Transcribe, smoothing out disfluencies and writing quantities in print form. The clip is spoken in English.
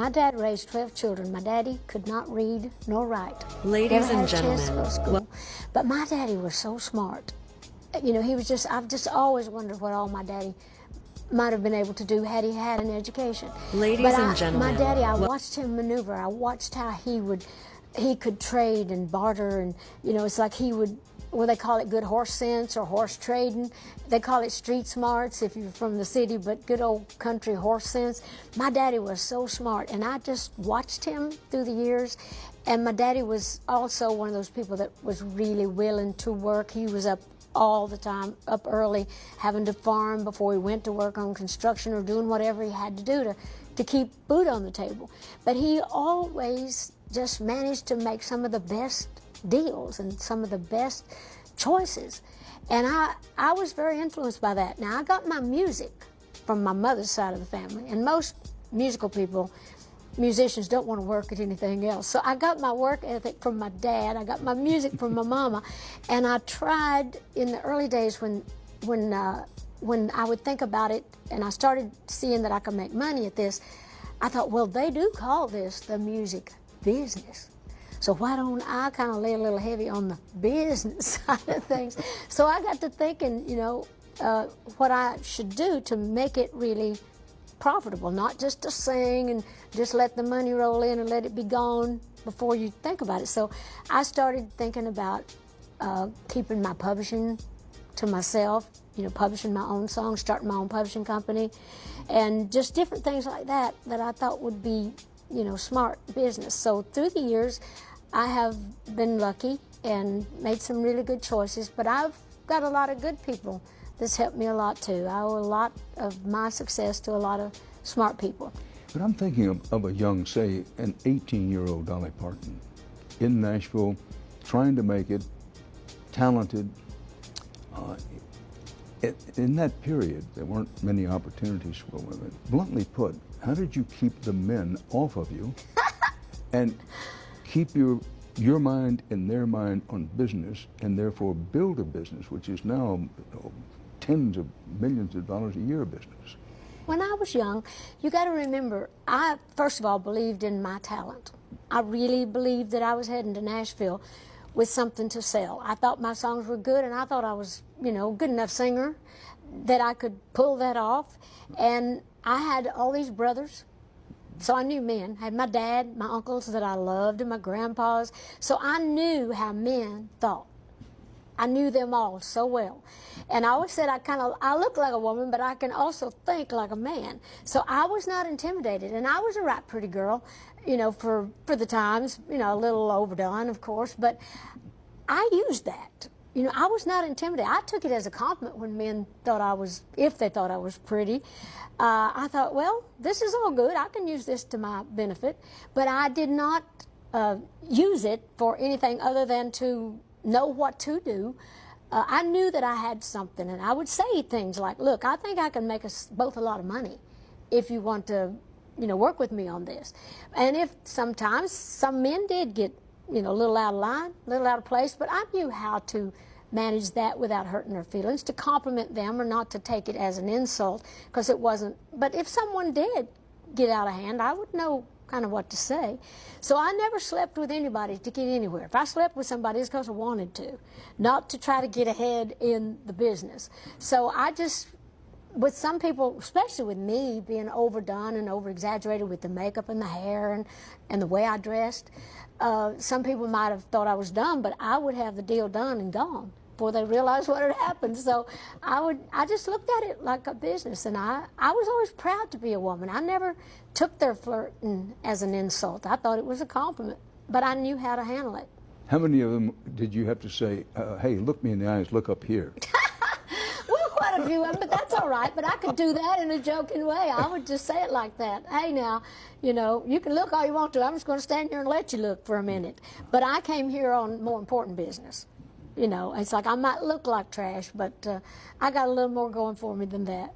My dad raised 12 children. My daddy could not read nor write. Ladies and gentlemen, to go to school. But my daddy was so smart. You know, I've just always wondered what all my daddy might have been able to do had he had an education. Ladies and gentlemen, my daddy, I watched him maneuver. I watched how he could trade and barter, and you know, it's like he would, well, they call it good horse sense or horse trading. They call it street smarts if you're from the city, but good old country horse sense. My daddy was so smart, and I just watched him through the years. And my daddy was also one of those people that was really willing to work. He was up all the time, up early, having to farm before he went to work on construction or doing whatever he had to do to keep food on the table. But he always just managed to make some of the best deals and some of the best choices. And I was very influenced by that. Now, I got my music from my mother's side of the family, and most musicians don't want to work at anything else. So I got my work ethic from my dad, I got my music from my mama, and I tried in the early days when I would think about it and I started seeing that I could make money at this, I thought, well, they do call this the music business. So why don't I kind of lay a little heavy on the business side of things? So I got to thinking, you know, what I should do to make it really profitable, not just to sing and just let the money roll in and let it be gone before you think about it. So I started thinking about keeping my publishing to myself, you know, publishing my own songs, starting my own publishing company, and just different things like that that I thought would be, you know, smart business. So through the years, I have been lucky and made some really good choices, but I've got a lot of good people that's helped me a lot too. I owe a lot of my success to a lot of smart people. But I'm thinking of a young, say, an 18-year-old Dolly Parton in Nashville, trying to make it, talented. In that period, there weren't many opportunities for women. Bluntly put, how did you keep the men off of you and keep your mind and their mind on business, and therefore build a business which is now tens of millions of dollars a year business? When I was young, you got to remember, I first of all believed in my talent. I really believed that I was heading to Nashville with something to sell. I thought my songs were good, and I thought I was, you know, good enough singer that I could pull that off. And I had all these brothers, so I knew men. I had my dad, my uncles that I loved, and my grandpas. So I knew how men thought. I knew them all so well. And I always said I look like a woman, but I can also think like a man. So I was not intimidated, and I was a right pretty girl, you know, for the times, you know, a little overdone, of course, but I used that. You know, I was not intimidated. I took it as a compliment when men thought I was, if they thought I was pretty. I thought, well, this is all good. I can use this to my benefit. But I did not use it for anything other than to know what to do. I knew that I had something, and I would say things like, look, I think I can make us both a lot of money if you want to, you know, work with me on this. And if sometimes some men did get, you know, a little out of line, a little out of place, but I knew how to manage that without hurting their feelings, to compliment them or not to take it as an insult, because it wasn't. But if someone did get out of hand, I would know kind of what to say. So I never slept with anybody to get anywhere. If I slept with somebody, it's because I wanted to, not to try to get ahead in the business. So I just, with some people, especially with me being overdone and over-exaggerated with the makeup and the hair and the way I dressed, some people might have thought I was dumb, but I would have the deal done and gone before they realized what had happened. So I just looked at it like a business, and I was always proud to be a woman. I never took their flirting as an insult. I thought it was a compliment, but I knew how to handle it. How many of them did you have to say, hey, look me in the eyes, look up here? Well, quite a few of them, but that's all right. But I could do that in a joking way. I would just say it like that. Hey, now, you know, you can look all you want to. I'm just going to stand here and let you look for a minute. But I came here on more important business. You know, it's like I might look like trash, but I got a little more going for me than that.